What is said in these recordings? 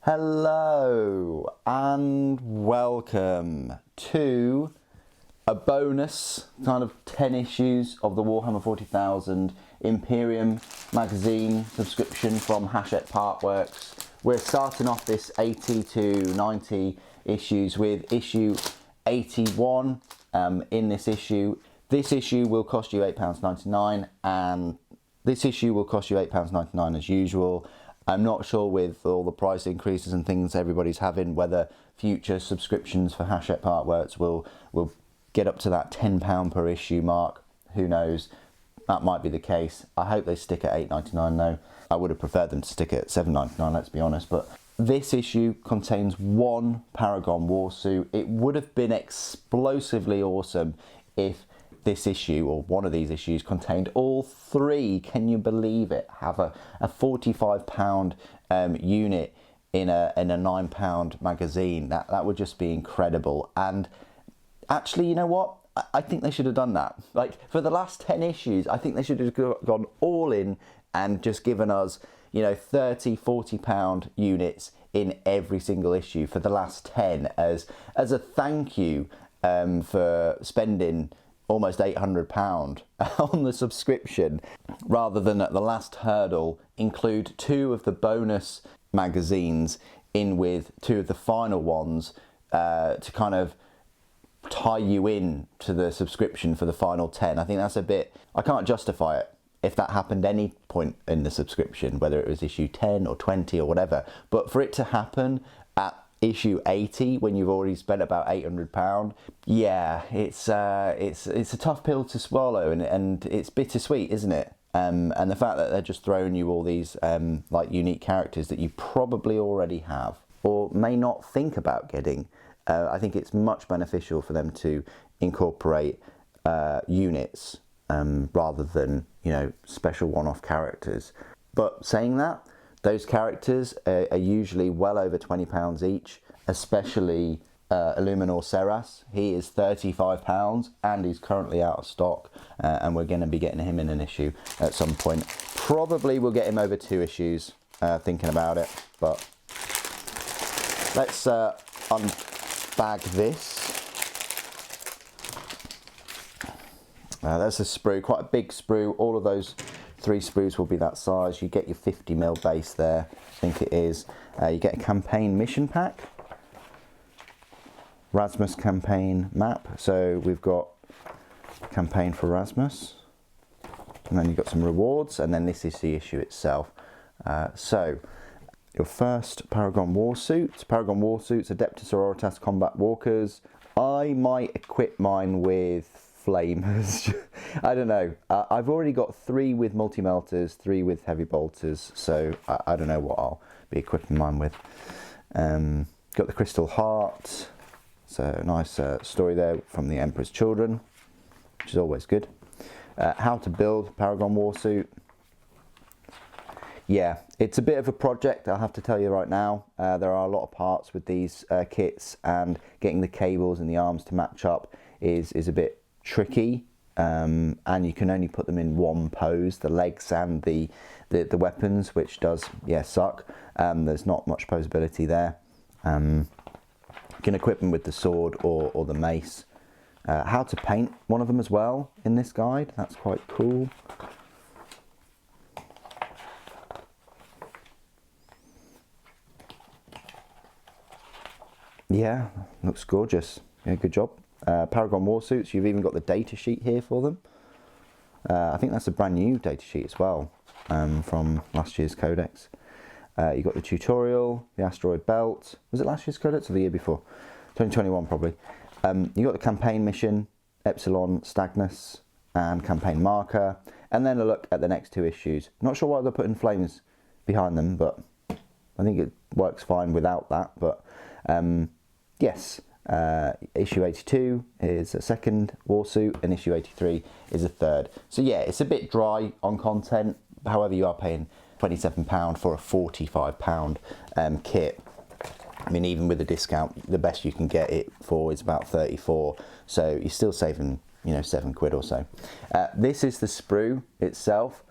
Hello and welcome to a bonus kind of 10 issues of the Warhammer 40,000 Imperium magazine subscription from hatchett Partworks. We're starting off this 80 to 90 issues with issue 81 in this issue. This issue will cost you £8.99 and this issue will cost you £8.99 as usual. I'm not sure with all the price increases and things everybody's having whether future subscriptions for hatchett Partworks will get up to that £10 per issue mark. Who knows? That might be the case. I hope they stick at £8.99 though. I would have preferred them to stick at £7.99, let's be honest. But this issue contains one Paragon Warsuit. It would have been explosively awesome if this issue, or one of these issues, contained all three. Can you believe it? Have a £45 unit in a £9 magazine. That would just be incredible. And actually, you know what? I think they should have done that. Like, for the last 10 issues, I think they should have gone all in and just given us, you know, £30–40 units in every single issue for the last 10 as a thank you for spending almost £800 on the subscription, rather than at the last hurdle include two of the bonus magazines in with two of the final ones to kind of tie you in to the subscription for the final 10. I think that's a bit, I can't justify it if that happened any point in the subscription, whether it was issue 10 or 20 or whatever, but for it to happen at issue 80 when you've already spent about £800, yeah, it's a tough pill to swallow, and it's bittersweet, isn't it? And the fact that they're just throwing you all these like unique characters that you probably already have or may not think about getting, I think it's much beneficial for them to incorporate units rather than, you know, special one-off characters. But saying that, those characters are usually well over £20 each, especially Illuminor Seras. He is £35 and he's currently out of stock, and we're going to be getting him in an issue at some point. Probably we'll get him over 2 issues, thinking about it, but let's unbag this. That's a sprue, quite a big sprue. All of those 3 sprues will be that size. You get your 50mm base there, I think it is. You get a campaign mission pack, Rasmus campaign map. So we've got campaign for Rasmus, and then you've got some rewards, and then this is the issue itself. So your first Paragon Warsuit. Paragon Warsuits, Adeptus Auroritas Combat Walkers. I might equip mine with flamers. I don't know. I've already got 3 with multi-melters, 3 with heavy bolters, so I don't know what I'll be equipping mine with. Got the Crystal Heart, so nice story there from the Emperor's Children, which is always good. How to build Paragon Warsuit. Yeah, it's a bit of a project, I'll have to tell you right now. There are a lot of parts with these kits, and getting the cables and the arms to match up is a bit tricky, and you can only put them in one pose, the legs and the weapons, which does, yeah, suck. There's not much posability there. You can equip them with the sword or the mace. How to paint one of them as well in this guide, that's quite cool. Yeah, looks gorgeous. Yeah, good job. Paragon Warsuits, you've even got the data sheet here for them. I think that's a brand new data sheet as well, from last year's codex. You've got the tutorial, the asteroid belt. Was it last year's codex or the year before? 2021 probably. You got the campaign mission, Epsilon Stagnus, and campaign marker, and then a look at the next 2 issues. Not sure why they're putting flames behind them, but I think it works fine without that. But yes. Issue 82 is a second Warsuit, and issue 83 is a third. So yeah, it's a bit dry on content. However, you are paying £27 for a £45 kit. I mean, even with a discount, the best you can get it for is about 34. So you're still saving, you know, £7 or so. This is the sprue itself.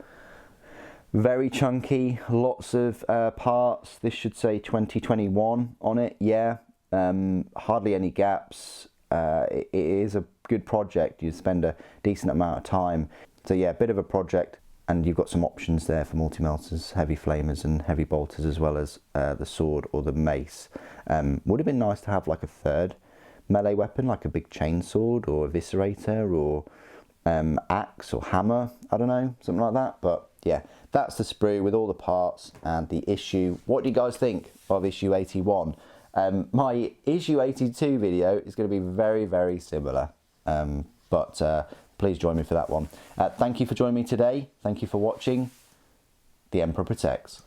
Very chunky, lots of parts. This should say 2021 on it, yeah. Hardly any gaps. It is a good project. You spend a decent amount of time. So yeah, a bit of a project, and you've got some options there for multi-melters, heavy flamers and heavy bolters, as well as the sword or the mace. Would have been nice to have like a third melee weapon, like a big chainsword or eviscerator or axe or hammer, I don't know, something like that. But yeah, that's the sprue with all the parts and the issue. What do you guys think of issue 81? My issue 82 video is going to be very, very similar, but please join me for that one. Thank you for joining me today. Thank you for watching. The Emperor Protects.